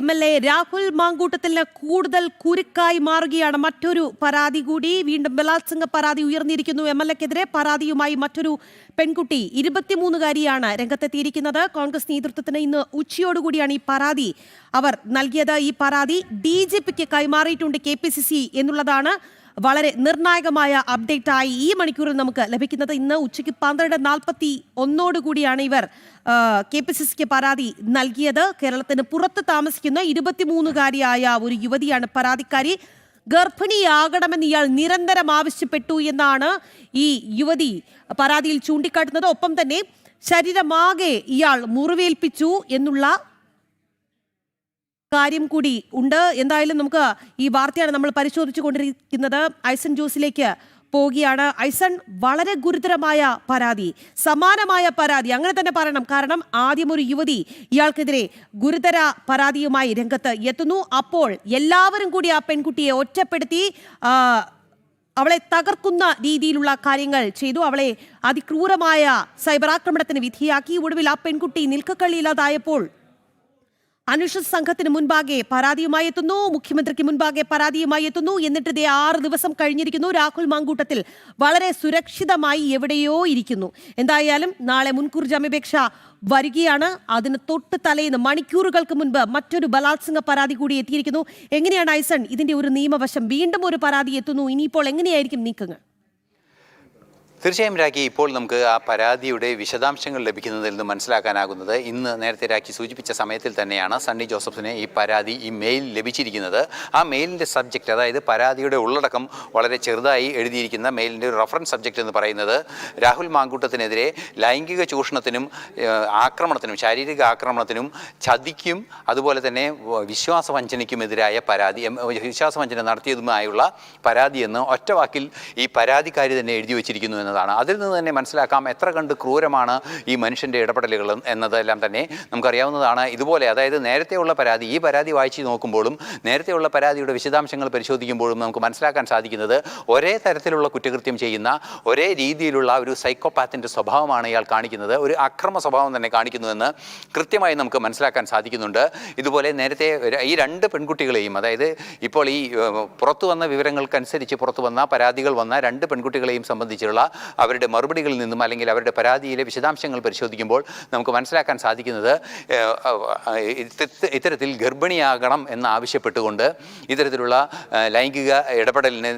MLA Rahul മാങ്കൂട്ടത്തിന് കൂടുതൽ കുരുക്കായി മാറുകയാണ്. മറ്റൊരു പരാതി കൂടി, വീണ്ടും ബലാത്സംഗ പരാതി ഉയർന്നിരിക്കുന്നു. MLAക്കെതിരെ പരാതിയുമായി മറ്റൊരു പെൺകുട്ടി 23-കാരിയാണ് രംഗത്തെത്തിയിരിക്കുന്നത്. കോൺഗ്രസ് നേതൃത്വത്തിന് ഇന്ന് ഉച്ചയോടുകൂടിയാണ് ഈ പരാതി അവർ നൽകിയത്. ഈ പരാതി DGPക്ക് കൈമാറിയിട്ടുണ്ട് KPCC എന്നുള്ളതാണ് വളരെ നിർണായകമായ അപ്ഡേറ്റായി ഈ മണിക്കൂറിൽ നമുക്ക് ലഭിക്കുന്നത്. ഇന്ന് ഉച്ചയ്ക്ക് 12:41 ഇവർ KPCCക്ക് പരാതി നൽകിയത്. കേരളത്തിന് പുറത്ത് താമസിക്കുന്ന 23-കാരിയായ ഒരു യുവതിയാണ് പരാതിക്കാരി. ഗർഭിണിയാകണമെന്ന് ഇയാൾ നിരന്തരം ആവശ്യപ്പെട്ടു എന്നാണ് ഈ യുവതി പരാതിയിൽ ചൂണ്ടിക്കാട്ടുന്നത്. ഒപ്പം തന്നെ ശരീരമാകെ ഇയാൾ മുറിവേൽപ്പിച്ചു എന്നുള്ള കാര്യം കൂടി ഉണ്ട്. എന്തായാലും നമുക്ക് ഈ വാർത്തയാണ് നമ്മൾ പരിശോധിച്ചു കൊണ്ടിരിക്കുന്നത്. ഐസൺ ജോസിലേക്ക് പോവുകയാണ്. ഐസൺ, വളരെ ഗുരുതരമായ പരാതി, സമാനമായ പരാതി അങ്ങനെ തന്നെ പറയണം. കാരണം ആദ്യം ഒരു യുവതി ഇയാൾക്കെതിരെ ഗുരുതര പരാതിയുമായി രംഗത്ത് എത്തുന്നു. അപ്പോൾ എല്ലാവരും കൂടി ആ പെൺകുട്ടിയെ ഒറ്റപ്പെടുത്തി അവളെ തകർക്കുന്ന രീതിയിലുള്ള കാര്യങ്ങൾ ചെയ്തു. അവളെ അതിക്രൂരമായ സൈബർ ആക്രമണത്തിന് വിധിയാക്കി. ഒടുവിൽ ആ പെൺകുട്ടി നിൽക്കക്കള്ളിയില്ലാതായപ്പോൾ അന്വേഷണ സംഘത്തിന് മുൻപാകെ പരാതിയുമായി എത്തുന്നു, മുഖ്യമന്ത്രിക്ക് മുൻപാകെ പരാതിയുമായി എത്തുന്നു. എന്നിട്ട് 6 ദിവസം കഴിഞ്ഞിരിക്കുന്നു. രാഹുൽ മാങ്കൂട്ടത്തിൽ വളരെ സുരക്ഷിതമായി എവിടെയോ ഇരിക്കുന്നു. എന്തായാലും നാളെ മുൻകൂർ ജാമ്യാപേക്ഷ വരികയാണ്. അതിന് തൊട്ട് തലേന്ന് മണിക്കൂറുകൾക്ക് മുൻപ് മറ്റൊരു ബലാത്സംഗ പരാതി കൂടി എത്തിയിരിക്കുന്നു. എങ്ങനെയാണ് ഐസൺ ഇതിന്റെ ഒരു നിയമവശം? വീണ്ടും ഒരു പരാതി എത്തുന്നു. ഇനിയിപ്പോൾ എങ്ങനെയായിരിക്കും നീക്കങ്ങൾ? തീർച്ചയായും രാഖി, ഇപ്പോൾ നമുക്ക് ആ പരാതിയുടെ വിശദാംശങ്ങൾ ലഭിക്കുന്നതിൽ നിന്ന് മനസ്സിലാക്കാനാകുന്നത് ഇന്ന് നേരത്തെ രാഖി സൂചിപ്പിച്ച സമയത്തിൽ തന്നെയാണ് സണ്ണി ജോസഫിന് ഈ പരാതി, ഈ മെയിൽ ലഭിച്ചിരിക്കുന്നത്. ആ മെയിലിൻ്റെ സബ്ജക്റ്റ്, അതായത് പരാതിയുടെ ഉള്ളടക്കം വളരെ ചെറുതായി എഴുതിയിരിക്കുന്ന മെയിലിൻ്റെ ഒരു റഫറൻസ് സബ്ജക്റ്റ് എന്ന് പറയുന്നത് രാഹുൽ മാങ്കൂട്ടത്തിനെതിരെ ലൈംഗിക ചൂഷണത്തിനും ആക്രമണത്തിനും, ശാരീരിക ആക്രമണത്തിനും, ചതിക്കും അതുപോലെ തന്നെ വിശ്വാസവഞ്ചനയ്ക്കുമെതിരായ പരാതി, വിശ്വാസവഞ്ചന നടത്തിയതുമായുള്ള പരാതി എന്ന് ഒറ്റവാക്കിൽ ഈ പരാതിക്കാരി തന്നെ എഴുതി വച്ചിരിക്കുന്നു എന്നതാണ്. അതിൽ നിന്ന് തന്നെ മനസ്സിലാക്കാം എത്ര കണ്ട് ക്രൂരമാണ് ഈ മനുഷ്യൻ്റെ ഇടപെടലുകൾ എന്നതെല്ലാം തന്നെ നമുക്കറിയാവുന്നതാണ്. ഇതുപോലെ, അതായത് നേരത്തെയുള്ള പരാതി, ഈ പരാതി വായിച്ച് നോക്കുമ്പോഴും നേരത്തെയുള്ള പരാതിയുടെ വിശദാംശങ്ങൾ പരിശോധിക്കുമ്പോഴും നമുക്ക് മനസ്സിലാക്കാൻ സാധിക്കുന്നത് ഒരേ തരത്തിലുള്ള കുറ്റകൃത്യം ചെയ്യുന്ന, ഒരേ രീതിയിലുള്ള ഒരു സൈക്കോപാത്തിൻ്റെ സ്വഭാവമാണ് ഇയാൾ കാണിക്കുന്നത്. ഒരു അക്രമ സ്വഭാവം തന്നെ കാണിക്കുന്നുവെന്ന് കൃത്യമായി നമുക്ക് മനസ്സിലാക്കാൻ സാധിക്കുന്നുണ്ട്. ഇതുപോലെ നേരത്തെ ഈ 2 പെൺകുട്ടികളെയും, അതായത് ഇപ്പോൾ ഈ പുറത്തു വന്ന വിവരങ്ങൾക്കനുസരിച്ച് പുറത്തു വന്ന പരാതികൾ വന്ന 2 പെൺകുട്ടികളെയും സംബന്ധിച്ചുള്ള അവരുടെ മറുപടികളിൽ നിന്നും അല്ലെങ്കിൽ അവരുടെ പരാതിയിലെ വിശദാംശങ്ങൾ പരിശോധിക്കുമ്പോൾ നമുക്ക് മനസ്സിലാക്കാൻ സാധിക്കുന്നത് ഇത്തരത്തിൽ ഗർഭിണിയാകണം എന്നാവശ്യപ്പെട്ടുകൊണ്ട് ഇത്തരത്തിലുള്ള ലൈംഗിക ഇടപെടലിനെ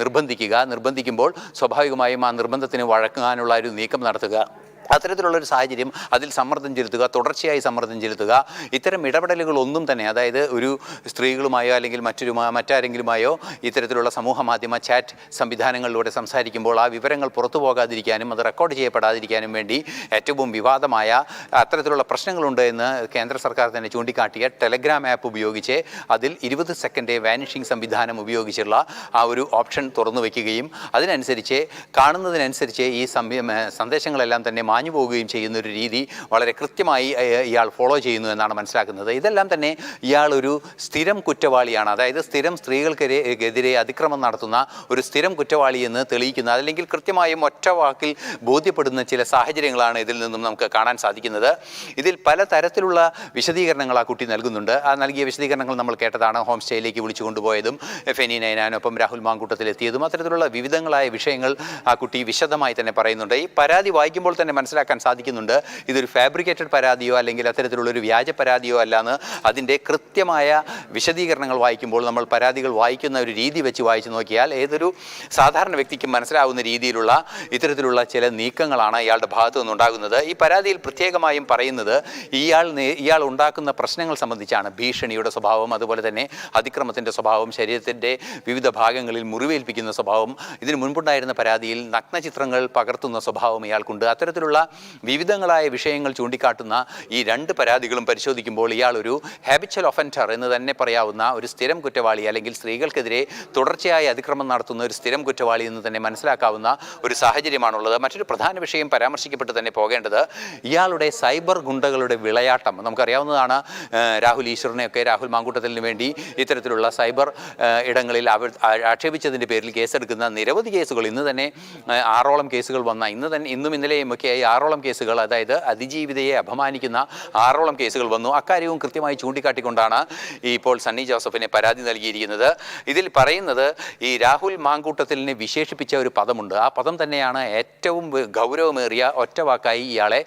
നിർബന്ധിക്കുമ്പോൾ സ്വാഭാവികമായും ആ നിർബന്ധത്തിന് വഴങ്ങാനുള്ള ഒരു നീക്കം നടത്തുക, അത്തരത്തിലുള്ളൊരു സാഹചര്യം, അതിൽ സമ്മർദ്ദം ചെലുത്തുക, തുടർച്ചയായി സമ്മർദ്ദം ചെലുത്തുക, ഇത്തരം ഇടപെടലുകളൊന്നും തന്നെ, അതായത് ഒരു സ്ത്രീകളുമായോ അല്ലെങ്കിൽ മറ്റാരെങ്കിലുമായോ ഇത്തരത്തിലുള്ള സമൂഹ മാധ്യമ ചാറ്റ് സംവിധാനങ്ങളിലൂടെ സംസാരിക്കുമ്പോൾ ആ വിവരങ്ങൾ പുറത്തു പോകാതിരിക്കാനും അത് റെക്കോർഡ് ചെയ്യപ്പെടാതിരിക്കാനും വേണ്ടി ഏറ്റവും വിവാദമായ അത്തരത്തിലുള്ള പ്രശ്നങ്ങളുണ്ട് എന്ന് കേന്ദ്ര സർക്കാർ തന്നെ ചൂണ്ടിക്കാട്ടിയ ടെലഗ്രാം ആപ്പ് ഉപയോഗിച്ച് അതിൽ 20 സെക്കൻഡ് വാനിഷിംഗ് സംവിധാനം ഉപയോഗിച്ചുള്ള ആ ഒരു ഓപ്ഷൻ തുറന്നു വയ്ക്കുകയും അതിനനുസരിച്ച് കാണുന്നതിനനുസരിച്ച് ഈ സന്ദേശങ്ങളെല്ലാം തന്നെ മാഞ്ഞു പോവുകയും ചെയ്യുന്ന ഒരു രീതി വളരെ കൃത്യമായി ഇയാൾ ഫോളോ ചെയ്യുന്നു എന്നാണ് മനസ്സിലാക്കുന്നത്. ഇതെല്ലാം തന്നെ ഇയാൾ ഒരു സ്ഥിരം കുറ്റവാളിയാണ്, അതായത് സ്ഥിരം സ്ത്രീകൾക്കെതിരെ അതിക്രമം നടത്തുന്ന ഒരു സ്ഥിരം കുറ്റവാളി എന്ന് തെളിയിക്കുന്ന, അല്ലെങ്കിൽ കൃത്യമായും ഒറ്റ വാക്കിൽ ബോധ്യപ്പെടുന്ന ചില സാഹചര്യങ്ങളാണ് ഇതിൽ നിന്നും നമുക്ക് കാണാൻ സാധിക്കുന്നത്. ഇതിൽ പല തരത്തിലുള്ള വിശദീകരണങ്ങൾ ആ കുട്ടി നൽകുന്നുണ്ട്. ആ നൽകിയ വിശദീകരണങ്ങൾ നമ്മൾ കേട്ടതാണ്. ഹോം സ്റ്റേയിലേക്ക് വിളിച്ചു കൊണ്ടുപോയതും ഫെനി നൈനാനൊപ്പം രാഹുൽ മാങ്കൂട്ടത്തിലെത്തിയതും അത്തരത്തിലുള്ള വിവിധങ്ങളായ വിഷയങ്ങൾ ആ കുട്ടി വിശദമായി തന്നെ പറയുന്നുണ്ട്. ഈ പരാതി വായിക്കുമ്പോൾ തന്നെ മനസ്സിലാക്കാൻ സാധിക്കുന്നുണ്ട് ഇതൊരു ഫാബ്രിക്കേറ്റഡ് പരാതിയോ അല്ലെങ്കിൽ അത്തരത്തിലുള്ളൊരു വ്യാജ പരാതിയോ അല്ലാന്ന്. അതിൻ്റെ കൃത്യമായ വിശദീകരണങ്ങൾ വായിക്കുമ്പോൾ, നമ്മൾ പരാതികൾ വായിക്കുന്ന ഒരു രീതി വെച്ച് വായിച്ചു നോക്കിയാൽ ഏതൊരു സാധാരണ വ്യക്തിക്കും മനസ്സിലാവുന്ന രീതിയിലുള്ള ഇത്തരത്തിലുള്ള ചില നീക്കങ്ങളാണ് ഇയാളുടെ ഭാഗത്തു നിന്നുണ്ടാകുന്നത്. ഈ പരാതിയിൽ പ്രത്യേകമായും പറയുന്നത് ഇയാൾ ഉണ്ടാക്കുന്ന പ്രശ്നങ്ങൾ സംബന്ധിച്ചാണ്. ഭീഷണിയുടെ സ്വഭാവം, അതുപോലെ തന്നെ അതിക്രമത്തിൻ്റെ സ്വഭാവം, ശരീരത്തിൻ്റെ വിവിധ ഭാഗങ്ങളിൽ മുറിവേൽപ്പിക്കുന്ന സ്വഭാവം, ഇതിനു മുൻപുണ്ടായിരുന്ന പരാതിയിൽ നഗ്നചിത്രങ്ങൾ പകർത്തുന്ന സ്വഭാവം ഇയാൾക്കുണ്ട്. അത്തരത്തിലുള്ള വിവിധങ്ങളായ വിഷയങ്ങൾ ചൂണ്ടിക്കാട്ടുന്ന ഈ 2 പരാതികളും പരിശോധിക്കുമ്പോൾ ഇയാൾ ഒരു ഹാബിച്വൽ ഒഫൻഡർ എന്ന് തന്നെ പറയാവുന്ന ഒരു സ്ഥിരം കുറ്റവാളി, അല്ലെങ്കിൽ സ്ത്രീകൾക്കെതിരെ തുടർച്ചയായി അതിക്രമം നടത്തുന്ന ഒരു സ്ഥിരം കുറ്റവാളി എന്ന് തന്നെ മനസ്സിലാക്കാവുന്ന ഒരു സാഹചര്യമാണുള്ളത്. മറ്റൊരു പ്രധാന വിഷയം പരാമർശിക്കപ്പെട്ട് തന്നെ പോകേണ്ടത് ഇയാളുടെ സൈബർ ഗുണ്ടകളുടെ വിളയാട്ടം. നമുക്കറിയാവുന്നതാണ്, രാഹുൽ ഈശ്വറിനെയൊക്കെ, രാഹുൽ മാങ്കൂട്ടത്തിന് വേണ്ടി ഇത്തരത്തിലുള്ള സൈബർ ഇടങ്ങളിൽ ആക്ഷേപിച്ചതിൻ്റെ പേരിൽ കേസെടുക്കുന്ന നിരവധി കേസുകൾ, ഇന്ന് തന്നെ 6ഓളം കേസുകൾ വന്ന, ഇന്നും ഇന്നലെയും ഒക്കെയായി 6ഓളം കേസുകൾ, അതായത് അതിജീവിതയെ അപമാനിക്കുന്ന 6ഓളം കേസുകൾ വന്നു. അക്കാര്യവും കൃത്യമായി ചൂണ്ടിക്കാട്ടിക്കൊണ്ടാണ് ഇപ്പോൾ സണ്ണി ജോസഫിനെ പരാതി നൽകിയിരിക്കുന്നത്. ഇതിൽ പറയുന്നത് ഈ രാഹുൽ മാങ്കൂട്ടത്തിലിനെ വിശേഷിപ്പിച്ച ഒരു പദമുണ്ട്. ആ പദം തന്നെയാണ് ഏറ്റവും ഗൗരവമേറിയ ഒറ്റ വാക്കായി ഇയാളെ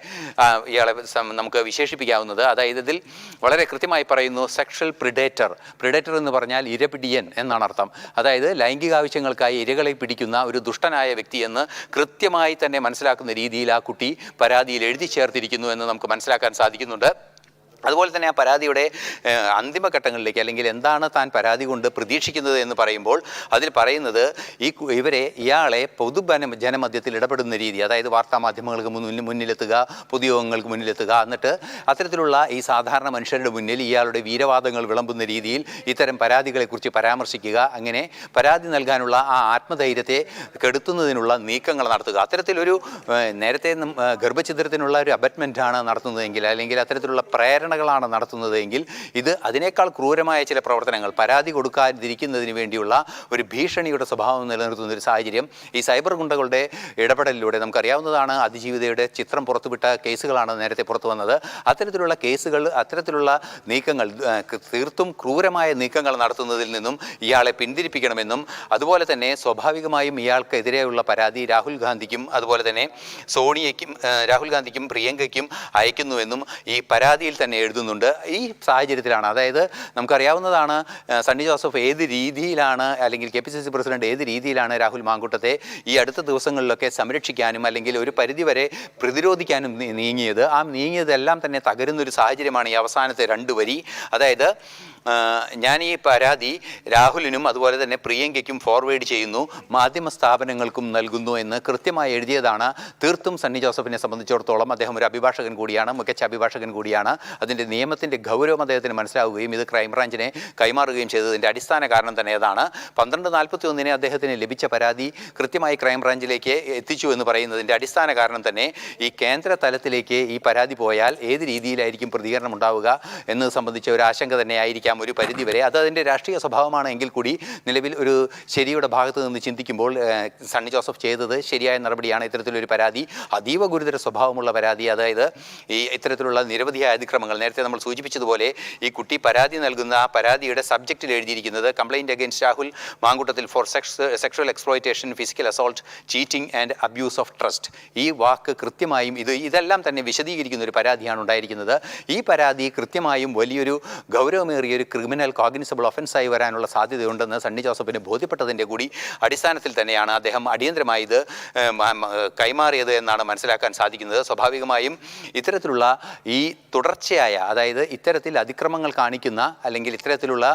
നമുക്ക് വിശേഷിപ്പിക്കാവുന്നത്. അതായത് ഇതിൽ വളരെ കൃത്യമായി പറയുന്നു സെക്ഷൽ പ്രിഡേറ്റർ. പ്രിഡേറ്റർ എന്ന് പറഞ്ഞാൽ ഇരപിടിയൻ എന്നാണ് അർത്ഥം. അതായത് ലൈംഗിക ആവശ്യങ്ങൾക്കായി ഇരകളെ പിടിക്കുന്ന ഒരു ദുഷ്ടനായ വ്യക്തിയെന്ന് കൃത്യമായി തന്നെ മനസ്സിലാക്കുന്ന രീതിയിൽ ആ കുട്ടി പരാതിയിൽ എഴുതി ചേർത്തിരിക്കുന്നു എന്ന് നമുക്ക് മനസ്സിലാക്കാൻ സാധിക്കുന്നുണ്ട്. അതുപോലെ തന്നെ ആ പരാതിയുടെ അന്തിമഘട്ടങ്ങളിലേക്ക്, അല്ലെങ്കിൽ എന്താണ് താൻ പരാതി കൊണ്ട് പ്രതീക്ഷിക്കുന്നത് എന്ന് പറയുമ്പോൾ അതിൽ പറയുന്നത് ഇയാളെ ജനമധ്യത്തിൽ ഇടപെടുന്ന രീതി, അതായത് വാർത്താമാധ്യമങ്ങൾക്ക് മുന്നിലെത്തുക, പൊതുയോഗങ്ങൾക്ക് മുന്നിലെത്തുക, എന്നിട്ട് അത്തരത്തിലുള്ള ഈ സാധാരണ മനുഷ്യരുടെ മുന്നിൽ ഇയാളുടെ വീരവാദങ്ങൾ വിളമ്പുന്ന രീതിയിൽ ഇത്തരം പരാതികളെക്കുറിച്ച് പരാമർശിക്കുക, അങ്ങനെ പരാതി നൽകാനുള്ള ആ ആത്മധൈര്യത്തെ കെടുത്തുന്നതിനുള്ള നീക്കങ്ങൾ നടത്തുക. അത്തരത്തിലൊരു നേരത്തെ ഗർഭഛിദ്രത്തിനുള്ള ഒരു അബറ്റ്മെൻറ്റാണ് നടത്തുന്നതെങ്കിൽ, അല്ലെങ്കിൽ അത്തരത്തിലുള്ള പ്രേരണകളാണ് നടത്തുന്നതെങ്കിൽ ഇത് അതിനേക്കാൾ ക്രൂരമായ ചില പ്രവർത്തനങ്ങൾ, പരാതി കൊടുക്കാതിരിക്കുന്നതിന് വേണ്ടിയുള്ള ഒരു ഭീഷണിയുടെ സ്വഭാവം നിലനിർത്തുന്ന ഒരു സാഹചര്യം ഈ സൈബർ ഗുണ്ടകളുടെ ഇടപെടലിലൂടെ നമുക്കറിയാവുന്നതാണ്. അതിജീവിതയുടെ ചിത്രം പുറത്തുവിട്ട കേസുകളാണ് നേരത്തെ പുറത്തു വന്നത്. അത്തരത്തിലുള്ള കേസുകൾ, അത്തരത്തിലുള്ള നീക്കങ്ങൾ, തീർത്തും ക്രൂരമായ നീക്കങ്ങൾ നടത്തുന്നതിൽ നിന്നും ഇയാളെ പിന്തിരിപ്പിക്കണമെന്നും, അതുപോലെ തന്നെ സ്വാഭാവികമായും ഇയാൾക്കെതിരെയുള്ള പരാതി രാഹുൽ ഗാന്ധിക്കും അതുപോലെ തന്നെ രാഹുൽ ഗാന്ധിക്കും പ്രിയങ്കയ്ക്കും അയക്കുന്നുവെന്നും ഈ പരാതിയിൽ തന്നെ എഴുതുന്നുണ്ട്. ഈ സാഹചര്യത്തിലാണ്, അതായത് നമുക്കറിയാവുന്നതാണ് സണ്ണി ജോസഫ് ഏത് രീതിയിലാണ്, അല്ലെങ്കിൽ KPCC പ്രസിഡന്റ് ഏത് രീതിയിലാണ് രാഹുൽ മാങ്കൂട്ടത്തെ ഈ അടുത്ത ദിവസങ്ങളിലൊക്കെ സംരക്ഷിക്കാനും അല്ലെങ്കിൽ ഒരു പരിധിവരെ പ്രതിരോധിക്കാനും നീങ്ങിയത്. ആ നീങ്ങിയതെല്ലാം തന്നെ തകരുന്നൊരു സാഹചര്യമാണ് ഈ അവസാനത്തെ 2 വരി. അതായത് ഞാൻ ഈ പരാതി രാഹുലിനും അതുപോലെ തന്നെ പ്രിയങ്കയ്ക്കും ഫോർവേഡ് ചെയ്യുന്നു, മാധ്യമ സ്ഥാപനങ്ങൾക്കും നൽകുന്നു എന്ന് കൃത്യമായി എഴുതിയതാണ്. തീർത്തും സണ്ണി ജോസഫിനെ സംബന്ധിച്ചിടത്തോളം അദ്ദേഹം ഒരു അഭിഭാഷകൻ കൂടിയാണ്, മികച്ച അഭിഭാഷകൻ കൂടിയാണ്. അതിൻ്റെ നിയമത്തിൻ്റെ ഗൗരവം അദ്ദേഹത്തിന് മനസ്സിലാവുകയും ഇത് ക്രൈംബ്രാഞ്ചിനെ കൈമാറുകയും ചെയ്തതിൻ്റെ അടിസ്ഥാന കാരണം തന്നെ അതാണ്. 12:41 അദ്ദേഹത്തിന് ലഭിച്ച പരാതി കൃത്യമായി ക്രൈംബ്രാഞ്ചിലേക്ക് എത്തിച്ചു എന്ന് പറയുന്നതിൻ്റെ അടിസ്ഥാന കാരണം തന്നെ ഈ കേന്ദ്ര തലത്തിലേക്ക് ഈ പരാതി പോയാൽ ഏത് രീതിയിലായിരിക്കും പ്രതികരണം ഉണ്ടാവുക എന്നത് സംബന്ധിച്ച ഒരു ആശങ്ക തന്നെ ആയിരിക്കാം ഒരു പരിധിവരെ. അത് അതിൻ്റെ രാഷ്ട്രീയ സ്വഭാവമാണ് എങ്കിൽ കൂടി നിലവിൽ ഒരു ശരിയുടെ ഭാഗത്ത് നിന്ന് ചിന്തിക്കുമ്പോൾ സണ്ണി ജോസഫ് ചെയ്തത് ശരിയായ നടപടിയാണ്. ഇത്തരത്തിലൊരു പരാതി അതീവ ഗുരുതര സ്വഭാവമുള്ള പരാതി, അതായത് ഇത്തരത്തിലുള്ള നിരവധിയായ അതിക്രമങ്ങൾ, നേരത്തെ നമ്മൾ സൂചിപ്പിച്ചതുപോലെ ഈ കുട്ടി പരാതി നൽകുന്ന ആ പരാതിയുടെ സബ്ജക്റ്റിൽ എഴുതിയിരിക്കുന്നത് complaint against Rahul Mamkootathil for sexual exploitation, physical assault, cheating and abuse of trust. ഈ വാക്ക് കൃത്യമായും ഇതെല്ലാം തന്നെ വിശദീകരിക്കുന്ന ഒരു പരാതിയാണ് ഉണ്ടായിരിക്കുന്നത്. ഈ പരാതി കൃത്യമായും വലിയൊരു ഗൗരവമേറിയ ഒരു ക്രിമിനൽ കോഗ്നിസബിൾ ഒഫൻസായി വരാനുള്ള സാധ്യതയുണ്ടെന്ന് സണ്ണി ജോസഫിന് ബോധ്യപ്പെട്ടതിൻ്റെ കൂടി അടിസ്ഥാനത്തിൽ തന്നെയാണ് അദ്ദേഹം അടിയന്തരമായി ഇത് കൈമാറിയത് എന്നാണ് മനസ്സിലാക്കാൻ സാധിക്കുന്നത്. സ്വാഭാവികമായും ഇത്തരത്തിലുള്ള ഈ തുടർച്ചയായ, അതായത് ഇത്തരത്തിൽ അതിക്രമങ്ങൾ കാണിക്കുന്ന അല്ലെങ്കിൽ ഇത്തരത്തിലുള്ള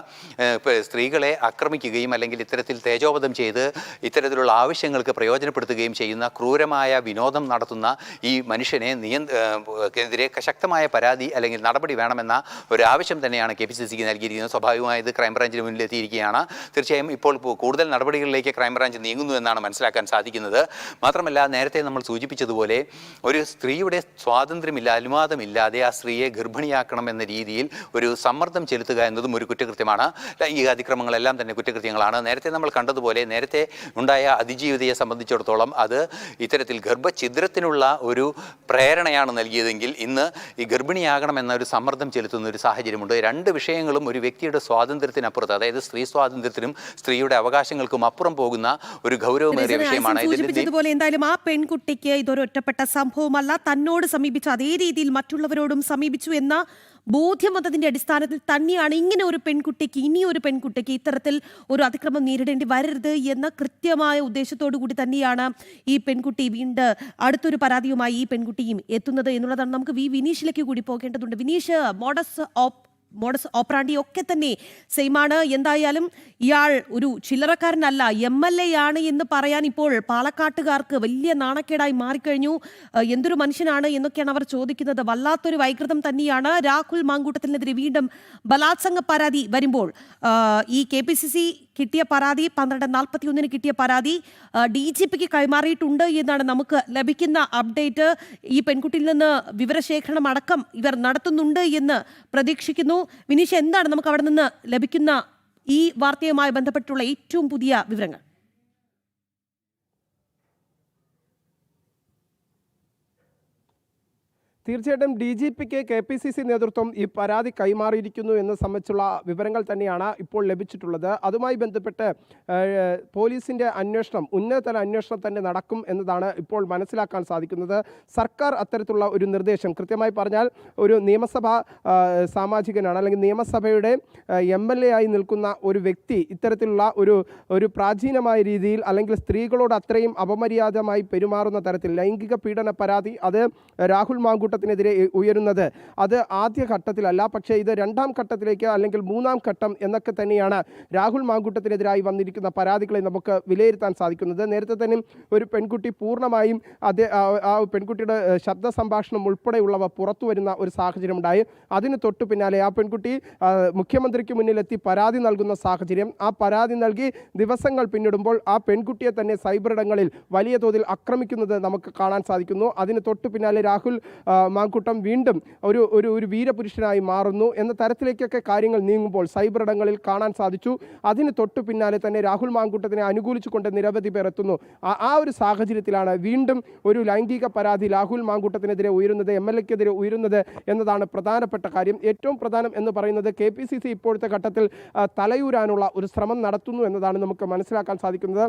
സ്ത്രീകളെ ആക്രമിക്കുകയും അല്ലെങ്കിൽ ഇത്തരത്തിൽ തേജോവധം ചെയ്ത് ഇത്തരത്തിലുള്ള ആവശ്യങ്ങൾക്ക് പ്രയോജനപ്പെടുത്തുകയും ചെയ്യുന്ന ക്രൂരമായ വിനോദം നടത്തുന്ന ഈ മനുഷ്യനെ എതിരെ ശക്തമായ പരാതി അല്ലെങ്കിൽ നടപടി വേണമെന്ന ഒരു ആവശ്യം തന്നെയാണ് KPCCക്ക് നൽകിയിരിക്കുന്നത്. സ്വാഭാവികമായി ഇത് ക്രൈംബ്രാഞ്ചിന് മുന്നിലെത്തിയിരിക്കുകയാണ്. തീർച്ചയായും ഇപ്പോൾ കൂടുതൽ നടപടികളിലേക്ക് ക്രൈംബ്രാഞ്ച് നീങ്ങുന്നു എന്നാണ് മനസ്സിലാക്കാൻ സാധിക്കുന്നത്. മാത്രമല്ല, നേരത്തെ നമ്മൾ സൂചിപ്പിച്ചതുപോലെ ഒരു സ്ത്രീയുടെ സ്വാതന്ത്ര്യമില്ല, അനുവാദമില്ലാതെ ആ സ്ത്രീയെ ഗർഭിണിയാക്കണം എന്ന രീതിയിൽ ഒരു സമ്മർദ്ദം ചെലുത്തുക എന്നതും ഒരു കുറ്റകൃത്യമാണ്. ലൈംഗിക അതിക്രമങ്ങളെല്ലാം തന്നെ കുറ്റകൃത്യങ്ങളാണ്. നേരത്തെ നമ്മൾ കണ്ടതുപോലെ നേരത്തെ ഉണ്ടായ അതിജീവിതയെ സംബന്ധിച്ചിടത്തോളം അത് ഇത്തരത്തിൽ ഗർഭഛിദ്രത്തിനുള്ള ഒരു പ്രേരണയാണ് നൽകിയതെങ്കിൽ ഇന്ന് ഈ ഗർഭിണിയാകണം എന്ന ഒരു സമ്മർദ്ദം ചെലുത്തുന്ന ഒരു സാഹചര്യമുണ്ട്. 2 വിഷയങ്ങളും ഒരു വ്യക്തിയുടെ സ്വാതന്ത്ര്യത്തിനപ്പുറത്ത്, അതായത് സ്ത്രീ സ്വാതന്ത്ര്യത്തിനും സ്ത്രീയുടെ അവകാശങ്ങൾക്കും അപ്പുറം പോകുന്ന ഒരു ഗൗരവമേറിയ വിഷയമാണ്. സൂചിപ്പിച്ചതുപോലെ എന്തായാലും ആ പെൺകുട്ടിക്ക് ഇതൊരു ഒറ്റപ്പെട്ട സംഭവമല്ല, തന്നോട് സമീപിച്ച അതേ രീതിയിൽ മറ്റുള്ളവരോടും സമീപിച്ചു എന്ന ബോധ്യം വന്നതിന്റെ അടിസ്ഥാനത്തിൽ തന്നെയാണ് ഇങ്ങനെ ഒരു പെൺകുട്ടിക്ക്, ഇനിയൊരു പെൺകുട്ടിക്ക് ഇത്തരത്തിൽ ഒരു അതിക്രമം നേരിടേണ്ടി വരരുത് എന്ന കൃത്യമായ ഉദ്ദേശത്തോടു കൂടി തന്നെയാണ് ഈ പെൺകുട്ടി വീണ്ടും അടുത്തൊരു പരാതിയുമായി ഈ പെൺകുട്ടിയും എത്തുന്നത് എന്നുള്ളതാണ്. നമുക്ക് വിനീഷിലേക്ക് കൂടി പോകേണ്ടതുണ്ട്. വിനീഷ്, മോഡസ് ഓപ്പറാണ്ടി ഒക്കെ തന്നെ സെയിമാണ്. എന്തായാലും ഇയാൾ ഒരു ചില്ലറക്കാരനല്ല, MLA ആണ് എന്ന് പറയാൻ ഇപ്പോൾ പാലക്കാട്ടുകാർക്ക് വലിയ നാണക്കേടായി മാറിക്കഴിഞ്ഞു. എന്തൊരു മനുഷ്യനാണ് എന്നൊക്കെയാണ് അവർ ചോദിക്കുന്നത്. വല്ലാത്തൊരു വൈകൃതം തന്നെയാണ്. രാഹുൽ മാങ്കൂട്ടത്തിനെതിരെ വീണ്ടും ബലാത്സംഗ പരാതി വരുമ്പോൾ ഈ KPCC കിട്ടിയ പരാതി 12:41 കിട്ടിയ പരാതി DGPക്ക് കൈമാറിയിട്ടുണ്ട് എന്നാണ് നമുക്ക് ലഭിക്കുന്ന അപ്ഡേറ്റ്. ഈ പെൺകുട്ടിയിൽ നിന്ന് വിവരശേഖരണം അടക്കം ഇവർ നടത്തുന്നുണ്ട് എന്ന് പ്രതീക്ഷിക്കുന്നു. വിനീഷ്, എന്താണ് നമുക്ക് അവിടെ നിന്ന് ലഭിക്കുന്ന ഈ വാർത്തയുമായി ബന്ധപ്പെട്ടുള്ള ഏറ്റവും പുതിയ വിവരങ്ങൾ? തീർച്ചയായിട്ടും DGPക്ക് KPCC നേതൃത്വം ഈ പരാതി കൈമാറിയിരിക്കുന്നു എന്ന് സംബന്ധിച്ചുള്ള വിവരങ്ങൾ തന്നെയാണ് ഇപ്പോൾ ലഭിച്ചിട്ടുള്ളത്. അതുമായി ബന്ധപ്പെട്ട് പോലീസിൻ്റെ അന്വേഷണം, ഉന്നതതല അന്വേഷണം തന്നെ നടക്കും എന്നതാണ് ഇപ്പോൾ മനസ്സിലാക്കാൻ സാധിക്കുന്നത്. സർക്കാർ അത്തരത്തിലുള്ള ഒരു നിർദ്ദേശം, കൃത്യമായി പറഞ്ഞാൽ ഒരു നിയമസഭാ സാമാജികനാണ്, അല്ലെങ്കിൽ നിയമസഭയുടെ MLA ആയി നിൽക്കുന്ന ഒരു വ്യക്തി ഇത്തരത്തിലുള്ള ഒരു പ്രാചീനമായ രീതിയിൽ, അല്ലെങ്കിൽ സ്ത്രീകളോട് അത്രയും അപമര്യാദമായി പെരുമാറുന്ന തരത്തിൽ ലൈംഗിക പീഡന പരാതി അത് രാഹുൽ മാങ്കൂട്ടത്തിനെതിരെ ഉയരുന്നത് അത് ആദ്യ ഘട്ടത്തിലല്ല, പക്ഷേ ഇത് രണ്ടാം ഘട്ടത്തിലേക്ക് അല്ലെങ്കിൽ മൂന്നാം ഘട്ടം എന്നൊക്കെ തന്നെയാണ് രാഹുൽ മാങ്കൂട്ടത്തിനെതിരായി വന്നിരിക്കുന്ന പരാതികളെ നമുക്ക് വിലയിരുത്താൻ സാധിക്കുന്നത്. നേരത്തെ തന്നെ ഒരു പെൺകുട്ടി പൂർണ്ണമായും ആ പെൺകുട്ടിയുടെ ശബ്ദ സംഭാഷണം ഉൾപ്പെടെയുള്ളവ പുറത്തു വരുന്ന ഒരു സാഹചര്യമുണ്ടായി. അതിന് തൊട്ടു പിന്നാലെ ആ പെൺകുട്ടി മുഖ്യമന്ത്രിക്ക് മുന്നിലെത്തി പരാതി നൽകുന്ന സാഹചര്യം. ആ പരാതി നൽകി ദിവസങ്ങൾ പിന്നിടുമ്പോൾ ആ പെൺകുട്ടിയെ തന്നെ സൈബറിടങ്ങളിൽ വലിയ തോതിൽ ആക്രമിക്കുന്നത് നമുക്ക് കാണാൻ സാധിക്കുന്നു. അതിന് തൊട്ടു പിന്നാലെ രാഹുൽ മാങ്കൂട്ടം വീണ്ടും ഒരു വീരപുരുഷനായി മാറുന്നു എന്ന തരത്തിലേക്കൊക്കെ കാര്യങ്ങൾ നീങ്ങുമ്പോൾ സൈബറിടങ്ങളിൽ കാണാൻ സാധിച്ചു. അതിന് തൊട്ടു പിന്നാലെ തന്നെ രാഹുൽ മാങ്കൂട്ടത്തിനെ അനുകൂലിച്ചുകൊണ്ട് നിരവധി പേർ എത്തുന്നു. ആ ഒരു സാഹചര്യത്തിലാണ് വീണ്ടും ഒരു ലൈംഗിക പരാതി രാഹുൽ മാങ്കൂട്ടത്തിനെതിരെ ഉയരുന്നത്, MLAക്കെതിരെ ഉയരുന്നത് എന്നതാണ് പ്രധാനപ്പെട്ട കാര്യം. ഏറ്റവും പ്രധാനം എന്ന് പറയുന്നത് KPCC ഇപ്പോഴത്തെ ഘട്ടത്തിൽ തലയൂരാനുള്ള ഒരു ശ്രമം നടത്തുന്നു എന്നതാണ് നമുക്ക് മനസ്സിലാക്കാൻ സാധിക്കുന്നത്.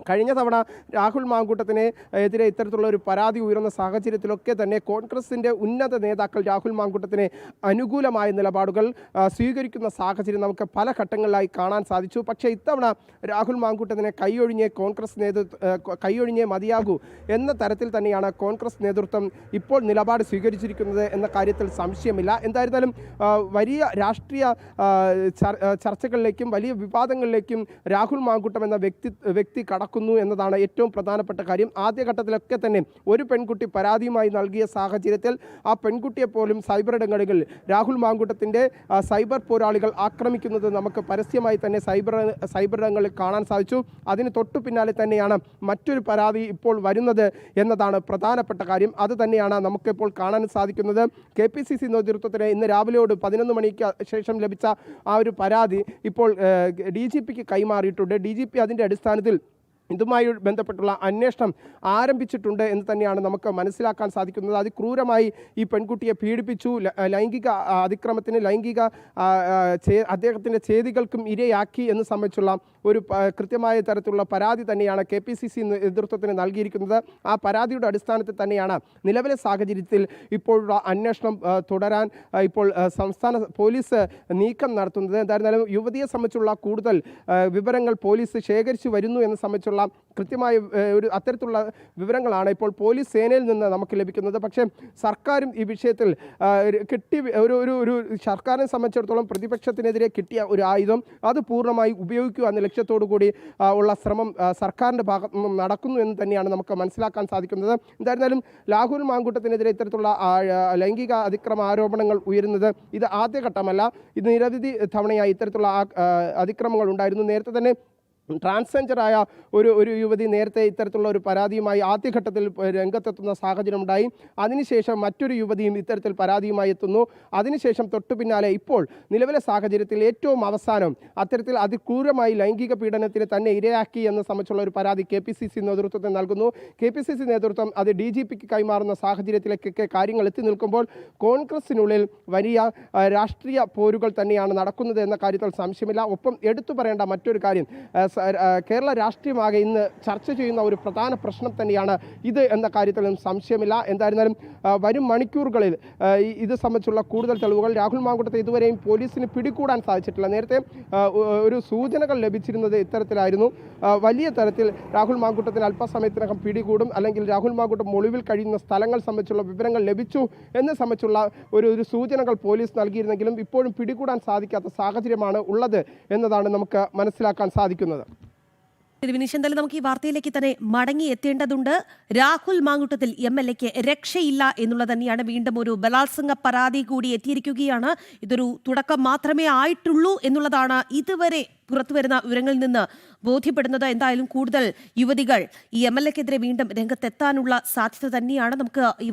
കഴിഞ്ഞ തവണ രാഹുൽ മാങ്കൂട്ടത്തിന് എതിരെ ഇത്തരത്തിലുള്ള ഒരു പരാതി ഉയർന്ന സാഹചര്യത്തിലൊക്കെ തന്നെ കോൺഗ്രസിൻ്റെ ഉന്നത നേതാക്കൾ രാഹുൽ മാങ്കൂട്ടത്തിന് അനുകൂലമായ നിലപാടുകൾ സ്വീകരിക്കുന്ന സാഹചര്യം നമുക്ക് പല ഘട്ടങ്ങളിലായി കാണാൻ സാധിച്ചു. പക്ഷേ ഇത്തവണ രാഹുൽ മാങ്കൂട്ടത്തിനെ കൈയൊഴിഞ്ഞേ മതിയാകൂ എന്ന തരത്തിൽ തന്നെയാണ് കോൺഗ്രസ് നേതൃത്വം ഇപ്പോൾ നിലപാട് സ്വീകരിച്ചിരിക്കുന്നത് എന്ന കാര്യത്തിൽ സംശയമില്ല. എന്തായിരുന്നാലും വലിയ രാഷ്ട്രീയ ചർച്ചകളിലേക്കും വലിയ വിവാദങ്ങളിലേക്കും രാഹുൽ മാങ്കൂട്ടം എന്ന വ്യക്തി കടക്കുന്നു എന്നതാണ് ഏറ്റവും പ്രധാനപ്പെട്ട കാര്യം. ആദ്യഘട്ടത്തിലൊക്കെ തന്നെ ഒരു പെൺകുട്ടി പരാതിയുമായി നൽകിയ സാഹചര്യത്തിൽ ആ പെൺകുട്ടിയെ പോലും സൈബറിടങ്ങളിൽ രാഹുൽ മാങ്കൂട്ടത്തിൻ്റെ സൈബർ പോരാളികൾ ആക്രമിക്കുന്നത് നമുക്ക് പരസ്യമായി തന്നെ സൈബറിടങ്ങളിൽ കാണാൻ സാധിച്ചു. അതിന് തൊട്ടു പിന്നാലെ തന്നെയാണ് മറ്റൊരു പരാതി ഇപ്പോൾ വരുന്നത് എന്നതാണ് പ്രധാനപ്പെട്ട കാര്യം. അത് തന്നെയാണ് നമുക്കിപ്പോൾ കാണാൻ സാധിക്കുന്നത്. KPCC നേതൃത്വത്തിന് ഇന്ന് രാവിലെയോട് 11 മണിക്ക് ശേഷം ലഭിച്ച ആ ഒരു പരാതി ഇപ്പോൾ DGPക്ക് കൈമാറിയിട്ടുണ്ട്. DGP അതിൻ്റെ അടിസ്ഥാനത്തിൽ ഇതുമായി ബന്ധപ്പെട്ടുള്ള അന്വേഷണം ആരംഭിച്ചിട്ടുണ്ട് എന്ന് തന്നെയാണ് നമുക്ക് മനസ്സിലാക്കാൻ സാധിക്കുന്നത്. അതിക്രൂരമായി ഈ പെൺകുട്ടിയെ പീഡിപ്പിച്ചു, ലൈംഗിക അതിക്രമത്തിന് അദ്ദേഹത്തിൻ്റെ ചെയ്തികൾക്കും ഇരയാക്കി എന്ന് സംബന്ധിച്ചുള്ള ഒരു കൃത്യമായ തരത്തിലുള്ള പരാതി തന്നെയാണ് KPCC നേതൃത്വത്തിന് നൽകിയിരിക്കുന്നത്. ആ പരാതിയുടെ അടിസ്ഥാനത്തിൽ തന്നെയാണ് നിലവിലെ സാഹചര്യത്തിൽ ഇപ്പോഴുള്ള അന്വേഷണം തുടരാൻ ഇപ്പോൾ സംസ്ഥാന പോലീസ് നീക്കം നടത്തുന്നത്. എന്തായിരുന്നാലും യുവതിയെ സംബന്ധിച്ചുള്ള കൂടുതൽ വിവരങ്ങൾ പോലീസ് ശേഖരിച്ചു വരുന്നു എന്ന് സംബന്ധിച്ചുള്ള കൃത്യമായ അത്തരത്തിലുള്ള വിവരങ്ങളാണ് ഇപ്പോൾ പോലീസ് സേനയിൽ നിന്ന് നമുക്ക് ലഭിക്കുന്നത്. പക്ഷേ സർക്കാരും ഈ വിഷയത്തിൽ ഒരു സർക്കാരിനെ സംബന്ധിച്ചിടത്തോളം പ്രതിപക്ഷത്തിനെതിരെ കിട്ടിയ ഒരു ആയുധം അത് പൂർണ്ണമായി ഉപയോഗിക്കുക എന്ന ലക്ഷ്യത്തോടു കൂടി ഉള്ള ശ്രമം സർക്കാരിൻ്റെ ഭാഗത്തു നിന്നും നടക്കുന്നു എന്ന് തന്നെയാണ് നമുക്ക് മനസ്സിലാക്കാൻ സാധിക്കുന്നത്. എന്തായിരുന്നാലും രാഹുൽ മാങ്കൂട്ടത്തിനെതിരെ ഇത്തരത്തിലുള്ള ലൈംഗിക അതിക്രമ ആരോപണങ്ങൾ ഉയരുന്നത് ഇത് ആദ്യഘട്ടമല്ല. ഇത് നിരവധി തവണയായി ഇത്തരത്തിലുള്ള അതിക്രമങ്ങൾ ഉണ്ടായിരുന്നു. നേരത്തെ തന്നെ ട്രാൻസ്ജെൻഡറായ ഒരു യുവതി നേരത്തെ ഇത്തരത്തിലുള്ള ഒരു പരാതിയുമായി ആദ്യഘട്ടത്തിൽ രംഗത്തെത്തുന്ന സാഹചര്യമുണ്ടായി. അതിനുശേഷം മറ്റൊരു യുവതിയും ഇത്തരത്തിൽ പരാതിയുമായി എത്തുന്നു. അതിനുശേഷം തൊട്ടു പിന്നാലെ ഇപ്പോൾ നിലവിലെ സാഹചര്യത്തിൽ ഏറ്റവും അവസാനം അത്തരത്തിൽ അതിക്രൂരമായി ലൈംഗിക പീഡനത്തിന് തന്നെ ഇരയാക്കി എന്ന സംബന്ധിച്ചുള്ള ഒരു പരാതി KPCC നേതൃത്വത്തിന് നൽകുന്നു. KPCC നേതൃത്വം അത് DGPക്ക് കൈമാറുന്ന സാഹചര്യത്തിലേക്കൊക്കെ കാര്യങ്ങൾ എത്തി നിൽക്കുമ്പോൾ കോൺഗ്രസിനുള്ളിൽ വലിയ രാഷ്ട്രീയ പോരുകൾ തന്നെയാണ് നടക്കുന്നത് എന്ന കാര്യത്തിൽ സംശയമില്ല. ഒപ്പം എടുത്തു പറയേണ്ട മറ്റൊരു കാര്യം, കേരള രാഷ്ട്രീയമാകെ ഇന്ന് ചർച്ച ചെയ്യുന്ന ഒരു പ്രധാന പ്രശ്നം തന്നെയാണ് ഇത് എന്ന കാര്യത്തിലും സംശയമില്ല. എന്തായിരുന്നാലും വരും മണിക്കൂറുകളിൽ ഇത് സംബന്ധിച്ചുള്ള കൂടുതൽ തെളിവുകൾ രാഹുൽ മാങ്കൂട്ടത്തെ ഇതുവരെയും പോലീസിന് പിടികൂടാൻ സാധിച്ചിട്ടില്ല. നേരത്തെ ഒരു സൂചനകൾ ലഭിച്ചിരുന്നത് ഇത്തരത്തിലായിരുന്നു. വലിയ തരത്തിൽ രാഹുൽ മാങ്കൂട്ടത്തിന് അല്പസമയത്തിനകം പിടികൂടും, അല്ലെങ്കിൽ രാഹുൽ മാങ്കൂട്ടം ഒളിവിൽ കഴിയുന്ന സ്ഥലങ്ങൾ സംബന്ധിച്ചുള്ള വിവരങ്ങൾ ലഭിച്ചു എന്ന് സംബന്ധിച്ചുള്ള ഒരു സൂചനകൾ പോലീസ് നൽകിയിരുന്നെങ്കിലും ഇപ്പോഴും പിടികൂടാൻ സാധിക്കാത്ത സാഹചര്യമാണ് ഉള്ളത് എന്നതാണ് നമുക്ക് മനസ്സിലാക്കാൻ സാധിക്കുന്നത്. വിനീഷ്, എന്തായാലും നമുക്ക് ഈ വാർത്തയിലേക്ക് തന്നെ മടങ്ങി എത്തേണ്ടതുണ്ട്. രാഹുൽ മാങ്കൂട്ടത്തിൽ MLAക്ക് രക്ഷയില്ല എന്നുള്ളത് തന്നെയാണ്. വീണ്ടും ഒരു ബലാത്സംഗ പരാതി കൂടി എത്തിയിരിക്കുകയാണ്. ഇതൊരു തുടക്കം മാത്രമേ ആയിട്ടുള്ളൂ എന്നുള്ളതാണ് ഇതുവരെ പുറത്തുവരുന്ന വിവരങ്ങളിൽ നിന്ന് ബോധ്യപ്പെടുന്നത്. എന്തായാലും കൂടുതൽ യുവതികൾ ഈ MLAക്കെതിരെ വീണ്ടും രംഗത്തെത്താനുള്ള സാധ്യത തന്നെയാണ്. നമുക്ക് ഈ